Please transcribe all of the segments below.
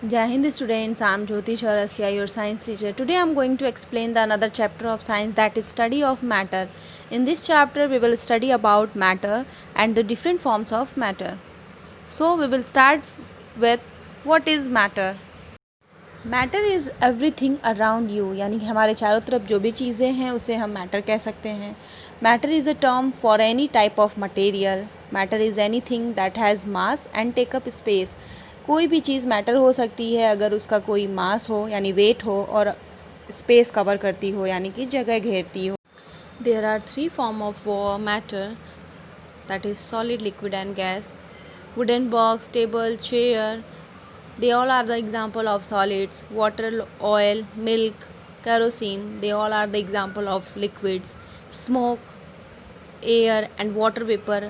Jai Hind students, I am Jyoti Chaurasia, your science teacher. Today I am going to explain the another chapter of science, that is study of matter. In this chapter we will study about matter and the different forms of matter. So we will start with what is matter. Matter is everything around you, यानी कि हमारे चारों तरफ जो भी चीज़ें हैं उसे हम मैटर कह सकते हैं. Matter is a term for any type of material. Matter is anything that has mass and take up space. कोई भी चीज़ मैटर हो सकती है अगर उसका कोई मास हो यानी वेट हो और स्पेस कवर करती हो यानी कि जगह घेरती हो. There are 3 form of matter, that is solid, liquid and gas. Wooden box, table, chair, they all are the example of solids. Water, oil, milk, kerosene, they all are the example of liquids. Smoke, air and water vapor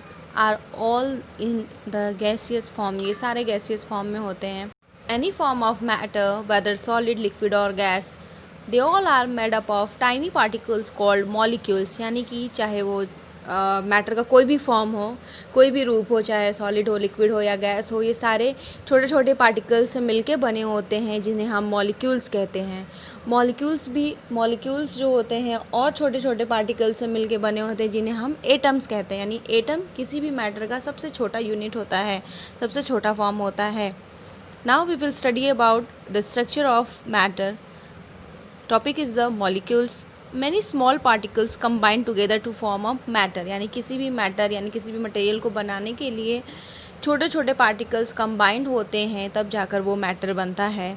are all in the gaseous form. ये सारे gaseous form में होते हैं. Any form of matter, whether solid, liquid or gas, they all are made up of tiny particles called molecules. यानी कि चाहे वो matter का कोई भी फॉर्म हो, कोई भी रूप हो, चाहे सॉलिड हो, लिक्विड हो या गैस हो, ये सारे छोटे छोटे पार्टिकल्स से मिलके बने होते हैं जिन्हें हम मॉलिक्यूल्स कहते हैं. मॉलिक्यूल्स जो होते हैं और छोटे छोटे पार्टिकल्स से मिलके बने होते हैं जिन्हें हम एटम्स कहते हैं. यानी एटम किसी भी मैटर का सबसे छोटा यूनिट होता है, सबसे छोटा फॉर्म होता है. Now we will study about the structure of matter. Topic is the molecules. Many small particles combine together to form a matter. यानी किसी भी मैटर यानी किसी भी मटेरियल को बनाने के लिए छोटे छोटे पार्टिकल्स कंबाइंड होते हैं, तब जाकर वो मैटर बनता है.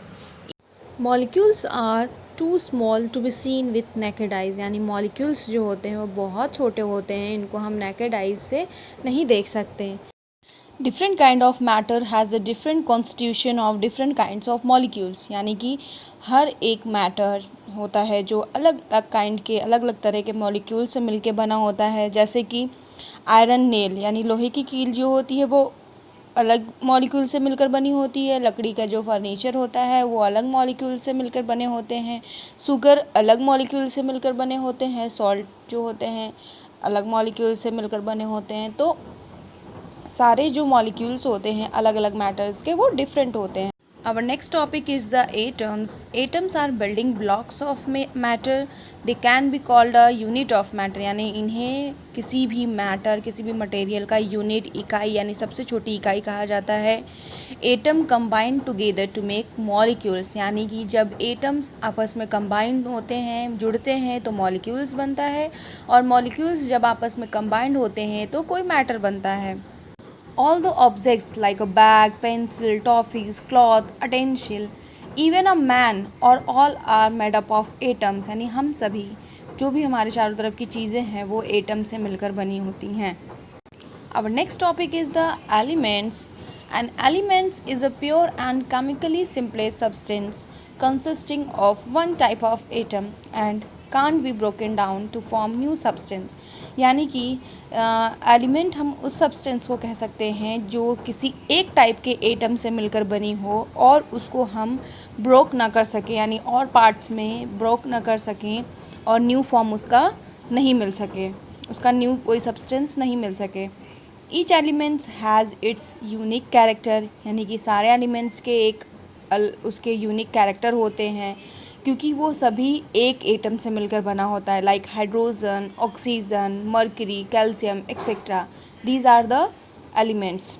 Molecules are too small to be seen with naked eyes. यानी मॉलिक्यूल्स जो होते हैं वो बहुत छोटे होते हैं, इनको हम नेकेड आइज़ से नहीं देख सकते. Different kind of matter has a different constitution of different kinds of molecules. यानी कि हर एक मैटर होता है जो अलग अलग काइंड के, अलग अलग तरह के मॉलिक्यूल से मिलके बना होता है. जैसे कि आयरन नेल यानी लोहे की कील जो होती है वो अलग मॉलिक्यूल से मिलकर बनी होती है. लकड़ी का जो फर्नीचर होता है वो अलग मॉलिक्यूल से मिलकर बने होते हैं. शुगर अलग मॉलिक्यूल से मिलकर बने होते हैं. सॉल्ट जो होते हैं अलग मॉलिक्यूल से मिलकर बने होते हैं. तो सारे जो मॉलिक्यूल्स होते हैं अलग अलग मैटर्स के वो डिफरेंट होते हैं. Our next topic is the atoms. Atoms are building blocks of matter. They can be called a unit of matter. यानी इन्हें किसी भी मैटर, किसी भी मटेरियल का यूनिट, इकाई यानी सबसे छोटी इकाई कहा जाता है. Atom combine together to make molecules. यानी कि जब एटम्स आपस में कंबाइंड होते हैं, जुड़ते हैं, तो मॉलिक्यूल्स बनता है, और मॉलिक्यूल्स जब आपस में कंबाइंड होते हैं तो कोई मैटर बनता है. All the objects like a bag, pencil, toffees, cloth, utensil, even a man or all are made up of atoms. यानी हम सभी जो भी हमारे चारों तरफ की चीज़ें हैं वो एटम से मिलकर बनी होती हैं. Our next topic is the elements. An element is a pure and chemically simplest substance consisting of one type of atom and can't be broken down to form new substance. यानी कि element हम उस substance को कह सकते हैं जो किसी एक टाइप के एटम से मिलकर बनी हो और उसको हम ब्रोक ना कर सकें, यानी और पार्ट्स में ब्रोक ना कर सकें और न्यू फॉर्म उसका नहीं मिल सके, उसका न्यू कोई सब्सटेंस नहीं मिल सके. Each elements has its unique character. यानी कि सारे एलिमेंट्स के एक उसके यूनिक कैरेक्टर होते हैं क्योंकि वो सभी एक एटम से मिलकर बना होता है. Like hydrogen, oxygen, mercury, calcium etcetera. These are the elements.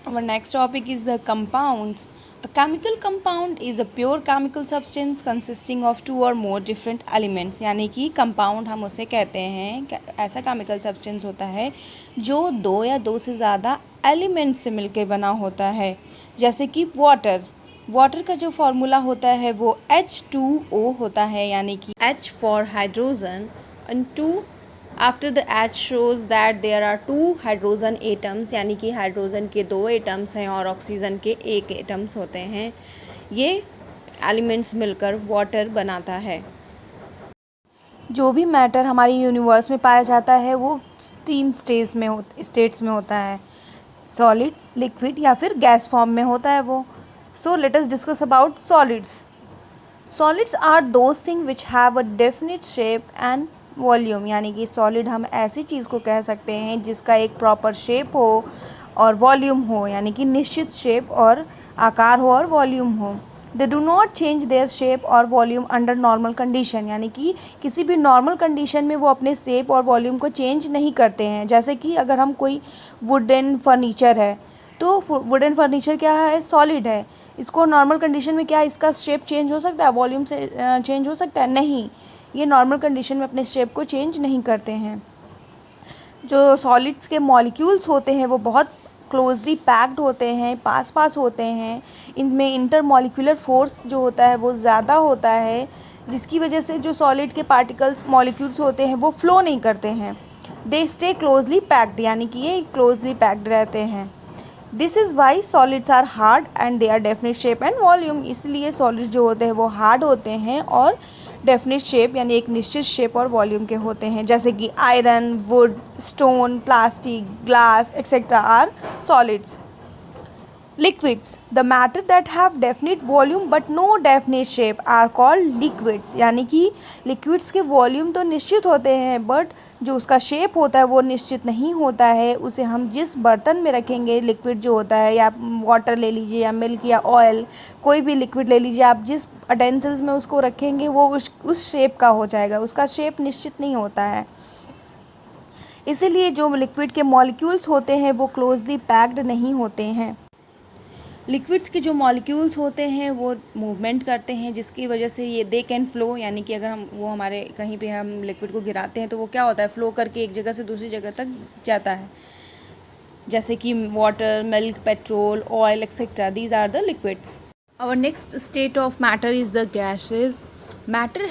Our next topic is the compounds. A chemical compound is a pure chemical substance consisting of two or more different elements. यानी कि compound हम उसे कहते हैं, ऐसा chemical substance होता है जो दो या दो से ज़्यादा एलिमेंट से मिलकर बना होता है. जैसे कि वाटर का जो फार्मूला होता है वो H2O होता है. यानी कि H for hydrogen and 2 after the H shows that there are 2 hydrogen atoms. यानी कि हाइड्रोजन के 2 एटम्स हैं और ऑक्सीजन के 1 एटम्स होते हैं. ये एलिमेंट्स मिलकर वाटर बनाता है. जो भी मैटर हमारी यूनिवर्स में पाया जाता है वो 3 स्टेट्स में होता है. सॉलिड, लिक्विड या फिर गैस फॉर्म में होता है वो. So let us discuss about solids. Solids are those things which have a definite shape and volume. यानी कि सॉलिड हम ऐसी चीज़ को कह सकते हैं जिसका एक प्रॉपर शेप हो और वॉल्यूम हो, यानी कि निश्चित शेप और आकार हो और वॉल्यूम हो। They do not change their shape और वॉल्यूम अंडर नॉर्मल कंडीशन, यानी कि किसी भी नॉर्मल कंडीशन में वो अपने शेप और वॉल्यूम को चेंज नहीं करते हैं। जैसे कि अगर हम कोई वुडन फर्नीचर है, तो वुडन फर्नीचर क्या है, सॉलिड है, इसको नॉर्मल कंडीशन में क्या इसका शेप चेंज हो सकता है, वॉल्यूम से चेंज हो सकता है, नहीं, ये नॉर्मल कंडीशन में अपने शेप को चेंज नहीं करते हैं। जो सॉलिड्स के मॉलिक्यूल्स होते हैं वो बहुत क्लोजली पैक्ड होते हैं, पास पास होते हैं, इनमें इंटरमॉलिक्यूलर फोर्स जो होता है वो ज़्यादा होता है, जिसकी वजह से जो सॉलिड के पार्टिकल्स मॉलिक्यूल्स होते हैं वो फ्लो नहीं करते हैं। दे स्टे क्लोजली पैक्ड, यानी कि ये क्लोजली पैक्ड रहते हैं। This is why solids are hard and they are definite shape and volume, इसलिए सॉलिड्स जो होते हैं वो हार्ड होते हैं और डेफिनेट शेप यानी एक निश्चित शेप और वॉल्यूम के होते हैं। जैसे कि iron, wood, stone, plastic, glass etcetera are solids. Liquids, the matter that have definite volume but no definite shape are called liquids, यानी कि लिक्विड्स के वॉल्यूम तो निश्चित होते हैं बट जो उसका शेप होता है वो निश्चित नहीं होता है। उसे हम जिस बर्तन में रखेंगे, लिक्विड जो होता है, या वाटर ले लीजिए या मिल्क या ऑयल, कोई भी लिक्विड ले लीजिए, आप जिस अटेंसिल्स में उसको रखेंगे वो उस शेप का हो जाएगा, उसका शेप निश्चित नहीं होता है। इसीलिए जो लिक्विड के मॉलिक्यूल्स होते हैं वो क्लोजली पैक्ड नहीं होते हैं। लिक्विड्स के जो मॉलिक्यूल्स होते हैं वो मूवमेंट करते हैं, जिसकी वजह से ये दे कैन फ्लो, यानी कि अगर हम वो हमारे कहीं पे हम लिक्विड को गिराते हैं तो वो क्या होता है, फ्लो करके एक जगह से दूसरी जगह तक जाता है। जैसे कि water, milk, petrol, oil etcetera, these are the liquids. Our next state of matter is the gases. Matter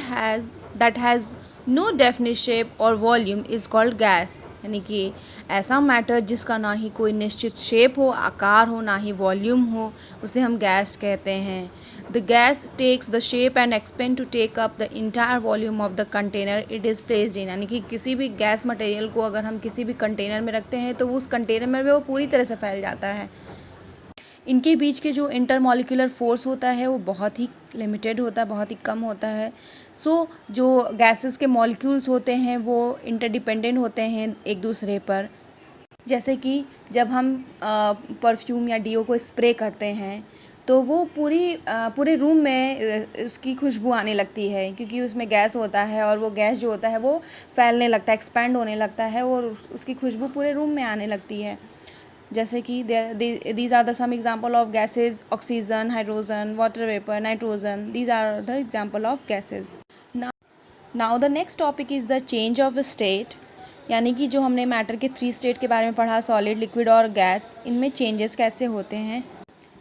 that has no definite shape और वॉल्यूम इज़ कॉल्ड गैस, यानी कि ऐसा मैटर जिसका ना ही कोई निश्चित शेप हो, आकार हो, ना ही वॉल्यूम हो, उसे हम गैस कहते हैं। The gas takes the shape and expand to take up the entire volume of the container it is placed in, यानी कि किसी भी गैस मटेरियल को अगर हम किसी भी कंटेनर में रखते हैं तो उस कंटेनर में वो पूरी तरह से फैल जाता है। इनके बीच के जो इंटरमॉलिक्यूलर फोर्स होता है वो बहुत ही लिमिटेड होता है, बहुत ही कम होता है। जो गैसेस के मॉलिक्यूल्स होते हैं वो इंटरडिपेंडेंट होते हैं एक दूसरे पर। जैसे कि जब हम परफ्यूम या डीओ को स्प्रे करते हैं तो वो पूरे रूम में उसकी खुशबू आने लगती है, क्योंकि उसमें गैस होता है और वो गैस जो होता है वो फैलने लगता है, एक्सपैंड होने लगता है और उसकी खुशबू पूरे रूम में आने लगती है। जैसे कि these are the some example of gases: oxygen, hydrogen, water vapor, nitrogen. These are the example of gases. Now the next topic is the change of state, यानी कि जो हमने मैटर के 3 स्टेट के बारे में पढ़ा, सॉलिड, लिक्विड और गैस, इनमें चेंजेस कैसे होते हैं।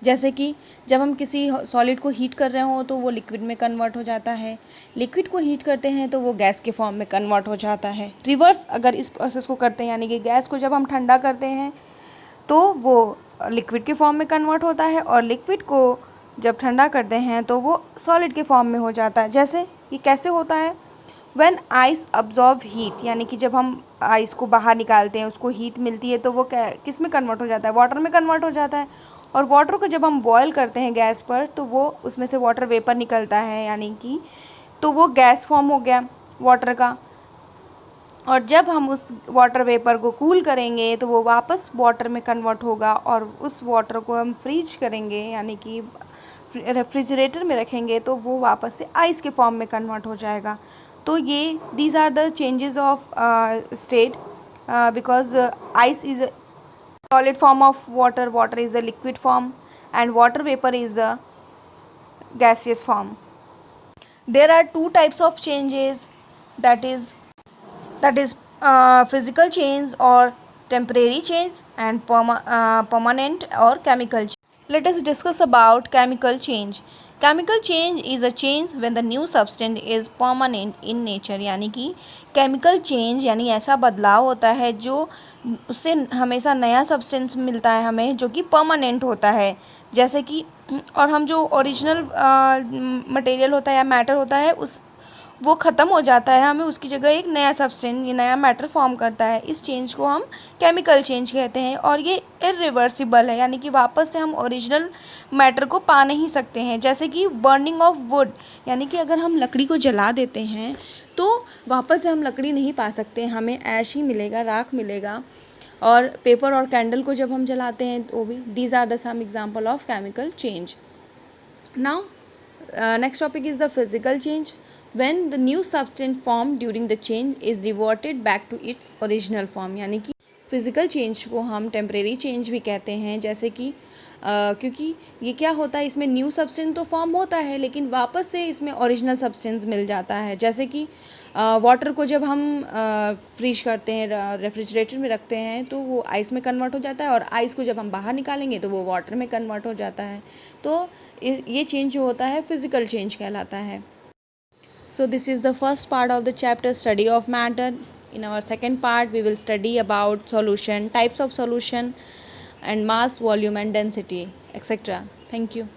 जैसे कि जब हम किसी सॉलिड को हीट कर रहे हो तो वो लिक्विड में कन्वर्ट हो जाता है, लिक्विड को हीट करते हैं तो वो गैस के फॉर्म में कन्वर्ट हो जाता है। रिवर्स अगर इस प्रोसेस को करते हैं, यानी कि गैस को जब हम ठंडा करते हैं तो वो लिक्विड के फॉर्म में कन्वर्ट होता है और लिक्विड को जब ठंडा करते हैं तो वो सॉलिड के फॉर्म में हो जाता है। जैसे ये कैसे होता है, व्हेन आइस अब्जॉर्ब हीट, यानी कि जब हम आइस को बाहर निकालते हैं, उसको हीट मिलती है तो वो किस में कन्वर्ट हो जाता है, वाटर में कन्वर्ट हो जाता है। और वाटर को जब हम बॉयल करते हैं गैस पर तो वो उसमें से वाटर वेपर निकलता है, यानी कि तो वो गैस फॉर्म हो गया वाटर का। और जब हम उस वाटर वेपर को कूल करेंगे तो वो वापस वाटर में कन्वर्ट होगा और उस वाटर को हम फ्रीज करेंगे, यानी कि रेफ्रिजरेटर में रखेंगे तो वो वापस से आइस के फॉर्म में कन्वर्ट हो जाएगा। तो ये these are the changes of state, because ice is a solid form of water, water is a liquid form and water vapour is a gaseous form. There are 2 types of changes, that is physical change or temporary change and permanent or chemical change. Let us discuss about chemical change. Chemical change is a change when the new substance is permanent in nature, यानी कि chemical change यानी ऐसा बदलाव होता है जो उससे हमेशा नया सब्सटेंस मिलता है हमें, जो कि परमानेंट होता है। जैसे कि और हम जो ओरिजिनल मटेरियल होता है या मैटर होता है वो ख़त्म हो जाता है, हमें उसकी जगह एक नया सब्सटेंस, ये नया मैटर फॉर्म करता है। इस चेंज को हम केमिकल चेंज कहते हैं और ये इरिवर्सिबल है, यानी कि वापस से हम ओरिजिनल मैटर को पा नहीं सकते हैं। जैसे कि बर्निंग ऑफ वुड, यानी कि अगर हम लकड़ी को जला देते हैं तो वापस से हम लकड़ी नहीं पा सकते, हमें ऐश ही मिलेगा, राख मिलेगा। और पेपर और कैंडल को जब हम जलाते हैं तो भी these are the some example of chemical change. Now next topic is the physical change. When the new substance formed during the change is reverted back to its original form. यानी कि physical change को हम temporary change भी कहते हैं. जैसे कि क्योंकि ये क्या होता है, इसमें न्यू सब्सटेंस तो फॉर्म होता है लेकिन वापस से इसमें ओरिजिनल सब्सटेंस मिल जाता है. जैसे कि वाटर को जब हम फ्रीज करते हैं, रेफ्रिजरेटर में रखते हैं तो वो आइस में कन्वर्ट हो जाता है, और आइस को जब हम बाहर निकालेंगे तो वो वाटर में कन्वर्ट हो जाता है. तो ये चेंज जो होता है फिज़िकल चेंज कहलाता है. So this is the first part of the chapter, study of matter. In our second part we will study about solution, types of solution, and mass, volume and density, etc. Thank you.